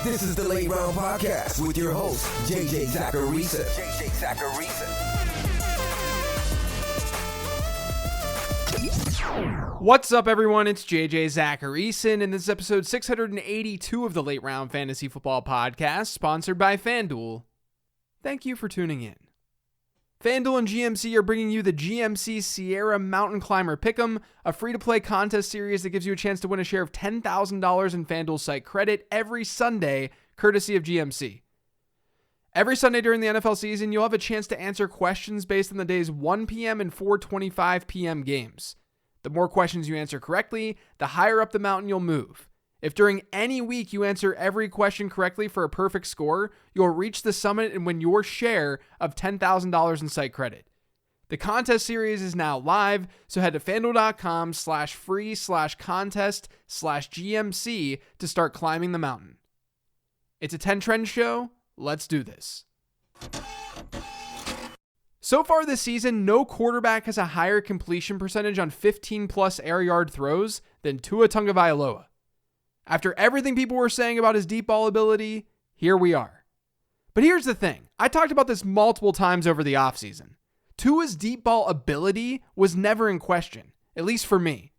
This is the Late Round Podcast with your host, JJ Zacharisa. What's up, everyone? It's JJ Zacharisa, and this is episode 682 of the Late Round Fantasy Football Podcast, sponsored by FanDuel. Thank you for tuning in. FanDuel and GMC are bringing you the GMC Sierra Mountain Climber Pick'em, a free-to-play contest series that gives you a chance to win a share of $10,000 in FanDuel site credit every Sunday, courtesy of GMC. Every Sunday during the NFL season, you'll have a chance to answer questions based on the day's 1 p.m. and 4:25 p.m. games. The more questions you answer correctly, the higher up the mountain you'll move. If during any week you answer every question correctly for a perfect score, you'll reach the summit and win your share of $10,000 in site credit. The contest series is now live, so head to fanduel.com/free/contest/GMC to start climbing the mountain. It's a 10 trend show. Let's do this. So far this season, no quarterback has a higher completion percentage on 15-plus air yard throws than Tua Tagovailoa. After everything people were saying about his deep ball ability, here we are. But here's the thing. I talked about this multiple times over the offseason. Tua's deep ball ability was never in question, at least for me.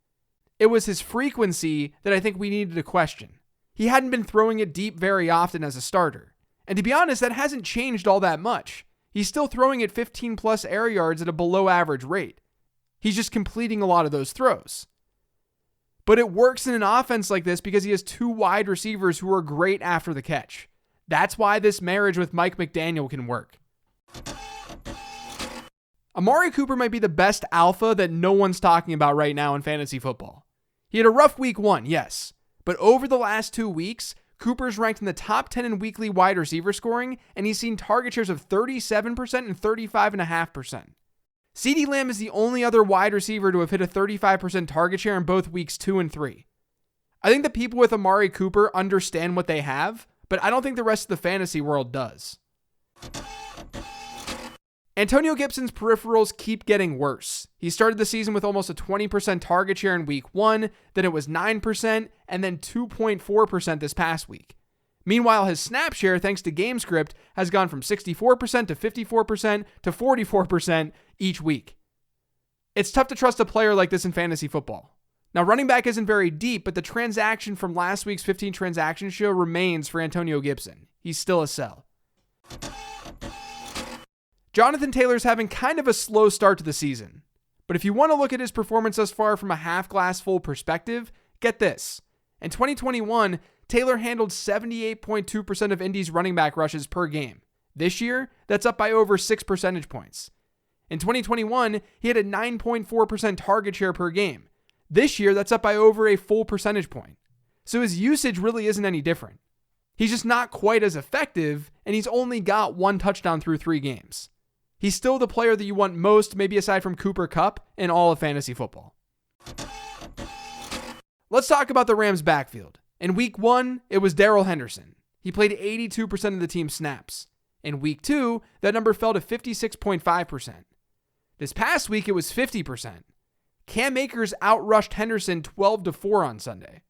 It was his frequency that I think we needed to question. He hadn't been throwing it deep very often as a starter. And to be honest, that hasn't changed all that much. He's still throwing at 15-plus air yards at a below-average rate. He's just completing a lot of those throws. But it works in an offense like this because he has two wide receivers who are great after the catch. That's why this marriage with Mike McDaniel can work. Amari Cooper might be the best alpha that no one's talking about right now in fantasy football. He had a rough week 1, yes. But over the last 2 weeks, Cooper's ranked in the top 10 in weekly wide receiver scoring, and he's seen target shares of 37% and 35.5%. CeeDee Lamb is the only other wide receiver to have hit a 35% target share in both weeks 2 and 3. I think the people with Amari Cooper understand what they have, but I don't think the rest of the fantasy world does. Antonio Gibson's peripherals keep getting worse. He started the season with almost a 20% target share in week 1, then it was 9%, and then 2.4% this past week. Meanwhile, his snap share, thanks to GameScript, has gone from 64% to 54% to 44% each week. It's tough to trust a player like this in fantasy football. Now, running back isn't very deep, but the transaction from last week's 15 transaction show remains for Antonio Gibson. He's still a sell. Jonathan Taylor's having kind of a slow start to the season. But if you want to look at his performance thus far from a half-glass full perspective, get this. In 2021, Taylor handled 78.2% of Indy's running back rushes per game. This year, that's up by over 6 percentage points. In 2021, he had a 9.4% target share per game. This year, that's up by over a full percentage point. So his usage really isn't any different. He's just not quite as effective, and he's only got 1 touchdown through 3 games. He's still the player that you want most, maybe aside from Cooper Kupp, in all of fantasy football. Let's talk about the Rams' backfield. In week 1, it was Darrell Henderson. He played 82% of the team's snaps. In week 2, that number fell to 56.5%. This past week, it was 50%. Cam Akers outrushed Henderson 12-4 on Sunday.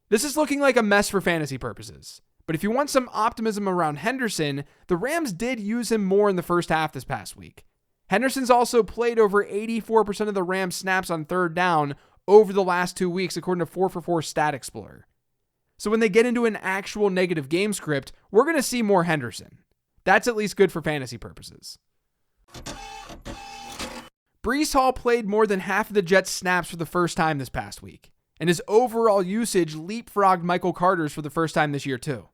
This is looking like a mess for fantasy purposes. But if you want some optimism around Henderson, the Rams did use him more in the first half this past week. Henderson's also played over 84% of the Rams' snaps on third down over the last 2 weeks, according to 4for4 Stat Explorer. So when they get into an actual negative game script, we're going to see more Henderson. That's at least good for fantasy purposes. Breece Hall played more than half of the Jets' snaps for the first time this past week, and his overall usage leapfrogged Michael Carter's for the first time this year too.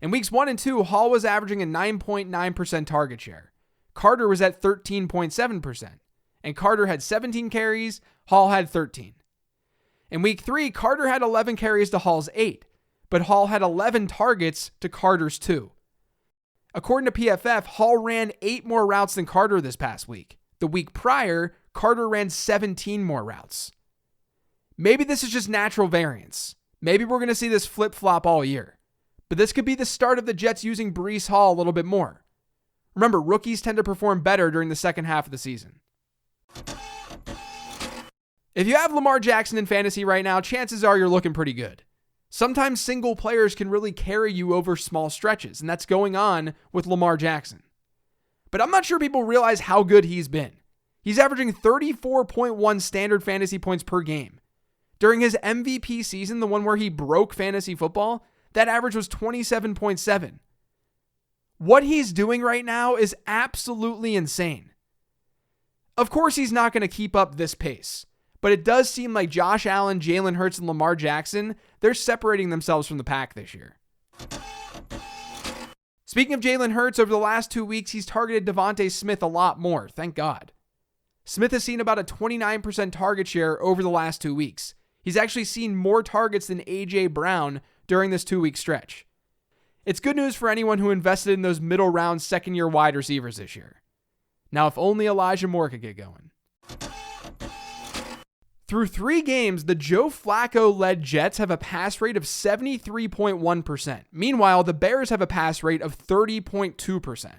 In weeks 1 and 2, Hall was averaging a 9.9% target share. Carter was at 13.7%, and Carter had 17 carries, Hall had 13. In week 3, Carter had 11 carries to Hall's 8, but Hall had 11 targets to Carter's 2. According to PFF, Hall ran 8 more routes than Carter this past week. The week prior, Carter ran 17 more routes. Maybe this is just natural variance. Maybe we're going to see this flip-flop all year. But this could be the start of the Jets using Breece Hall a little bit more. Remember, rookies tend to perform better during the second half of the season. If you have Lamar Jackson in fantasy right now, chances are you're looking pretty good. Sometimes single players can really carry you over small stretches, and that's going on with Lamar Jackson. But I'm not sure people realize how good he's been. He's averaging 34.1 standard fantasy points per game. During his MVP season, the one where he broke fantasy football, that average was 27.7. What he's doing right now is absolutely insane. Of course, he's not going to keep up this pace, but it does seem like Josh Allen, Jalen Hurts, and Lamar Jackson, they're separating themselves from the pack this year. Speaking of Jalen Hurts, over the last 2 weeks, he's targeted Devontae Smith a lot more, thank God. Smith has seen about a 29% target share over the last 2 weeks. He's actually seen more targets than A.J. Brown during this 2-week stretch. It's good news for anyone who invested in those middle round second-year wide receivers this year. Now, if only Elijah Moore could get going. Through 3 games, the Joe Flacco-led Jets have a pass rate of 73.1%. Meanwhile, the Bears have a pass rate of 30.2%.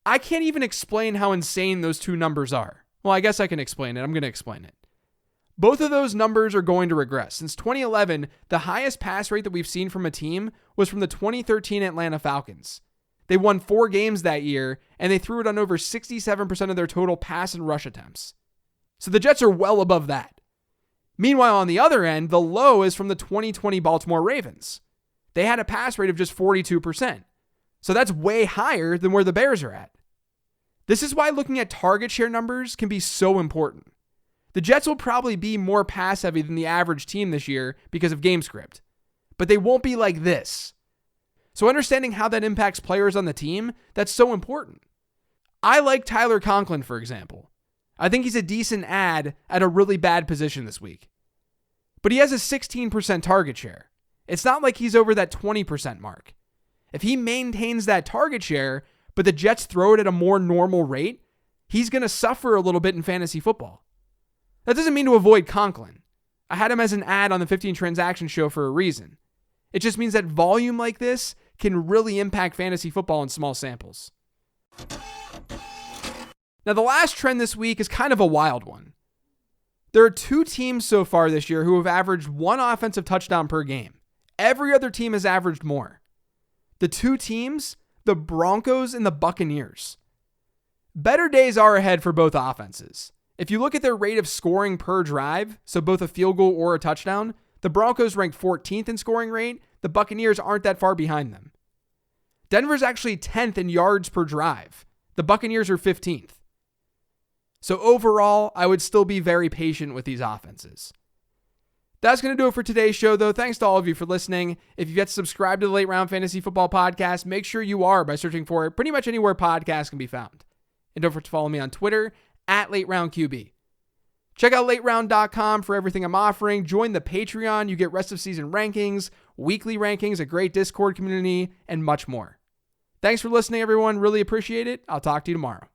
I can't even explain how insane those two numbers are. Well, I guess I can explain it. I'm going to explain it. Both of those numbers are going to regress. Since 2011, the highest pass rate that we've seen from a team was from the 2013 Atlanta Falcons. They won 4 games that year, and they threw it on over 67% of their total pass and rush attempts. So the Jets are well above that. Meanwhile, on the other end, the low is from the 2020 Baltimore Ravens. They had a pass rate of just 42%. So that's way higher than where the Bears are at. This is why looking at target share numbers can be so important. The Jets will probably be more pass heavy than the average team this year because of game script, but they won't be like this. So understanding how that impacts players on the team, that's so important. I like Tyler Conklin, for example. I think he's a decent add at a really bad position this week. But he has a 16% target share. It's not like he's over that 20% mark. If he maintains that target share, but the Jets throw it at a more normal rate, he's going to suffer a little bit in fantasy football. That doesn't mean to avoid Conklin. I had him as an ad on the 15 Transaction Show for a reason. It just means that volume like this can really impact fantasy football in small samples. Now, the last trend this week is kind of a wild one. There are 2 teams so far this year who have averaged 1 offensive touchdown per game. Every other team has averaged more. The 2 teams, the Broncos and the Buccaneers. Better days are ahead for both offenses. If you look at their rate of scoring per drive, so both a field goal or a touchdown, the Broncos rank 14th in scoring rate. The Buccaneers aren't that far behind them. Denver's actually 10th in yards per drive. The Buccaneers are 15th. So overall, I would still be very patient with these offenses. That's going to do it for today's show, though. Thanks to all of you for listening. If you've yet to subscribe to the Late Round Fantasy Football Podcast, make sure you are by searching for it pretty much anywhere podcasts can be found. And don't forget to follow me on Twitter at LateRoundQB. Check out LateRound.com for everything I'm offering. Join the Patreon. You get rest of season rankings, weekly rankings, a great Discord community, and much more. Thanks for listening, everyone. Really appreciate it. I'll talk to you tomorrow.